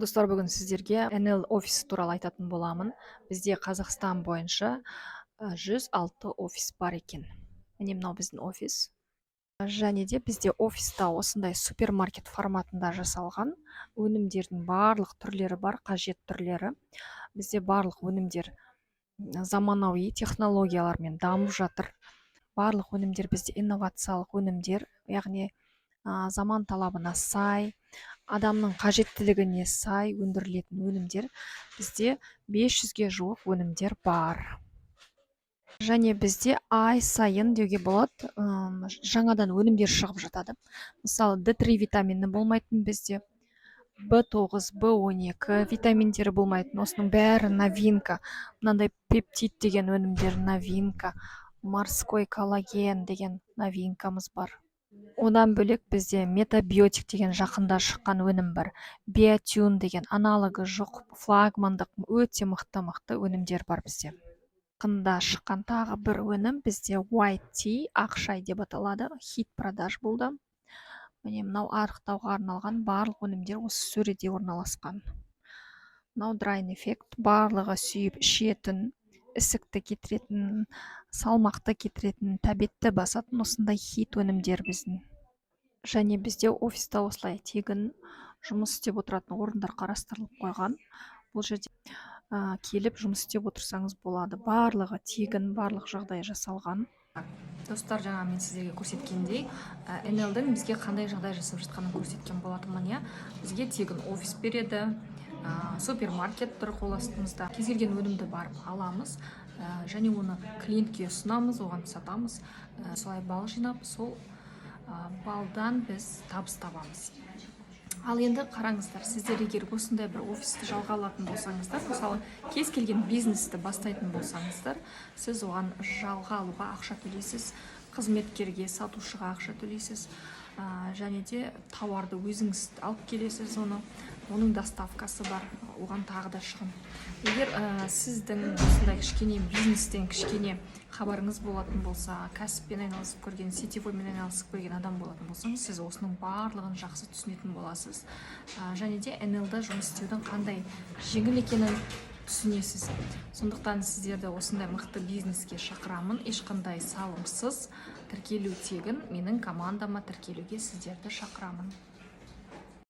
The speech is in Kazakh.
Достар, бүгін сіздерге NL офис туралы айтатын боламын. Бізде Қазақстан бойынша 106 офис бар екен. Міне мынау біздің офис. Және де бізде офиста осындай супермаркет форматында жасалған өнімдердің барлық түрлері бар, қажет түрлері. Бізде барлық өнімдер заманауи технологиялармен дамып жатыр. Барлық өнімдер бізде инновациялық өнімдер, яғни заман талабына сай, адамның қажеттілігіне сай өндірілетін өнімдер. Бізде 500-ге жуық өнімдер бар. Және бізде ай сайын деуге болады, жаңадан өнімдер шығып жатады. Мысалы, D3 витамині болмайтын бізде, B9, B12 витаминдері болмайтын. Осының бәрі новинка. Мынандай пептид деген өнімдер новинка, морской коллаген деген новинкамыз бар. Одан бөлек бізде метабиотик деген жақында шыққан өнім бар. Биотюн деген аналогы жоқ, флагмандық өте мықты өнімдер бар бізде. Жақында шыққан тағы бір өнім бізде white tea, ақ шай деп аталады, хит продаж болды. Міне мынау арықтауға арналған барлық өнімдер осы сөреде орналасқан. Мынау драйн эффект, барлығы сүйіп ішетін, ісікті кетіретін, салмақты кетіретін, тәбетті басатын осындай хит өнімдер біздің. Және бізде офиста осылай тегін жұмыс істеп отыратын орындар қарастырылып қойған. Бұл жерде келіп жұмыс істеп отырсаңыз болады. Барлығы тегін, барлық жағдай жасалған. Достар, жаңа мен сіздерге көрсеткендей, NL-дің бізге қандай жағдай жасап жатқанын көрсеткен болатынмын. Бізге тегін офис береді, супермаркет тұр қол астымызда. Кез келген өнімді барып аламыз, және оны клиентке ұсынамыз, оған сатамыз. Солай бал жинап, сол балдан біз табыс табамыз. Ал енді қараңыздар, сіздер егер осындай бір офисті жалға алатын болсаңыздар, мысалы кез келген бизнесті бастайтын болсаңыздар, сіз оған жалға алуға ақша төлейсіз, қызметкерге, сатушыға ақша төлейсіз, және де тауарды өзіңіз алып келесіз, оның доставкасы бар, оған тағы да шығын. Егер сіздің осындай кішкене бизнестен кішкене хабарыңыз болатын болса, кәсіппен айналысып көрген, сетевоймен айналысып көрген адам болатын болсаңыз, сіз осының барлығын жақсы түсінетін боласыз. Және де NL-да жұмыс істеудің қандай жеңіл екенін түсінесіз. Сондықтан сіздерді осындай мықты бизнеске шақырамын. Ешқандай салымсыз, тіркелу тегін. Менің командама тіркелуге сіздерді шақырамын.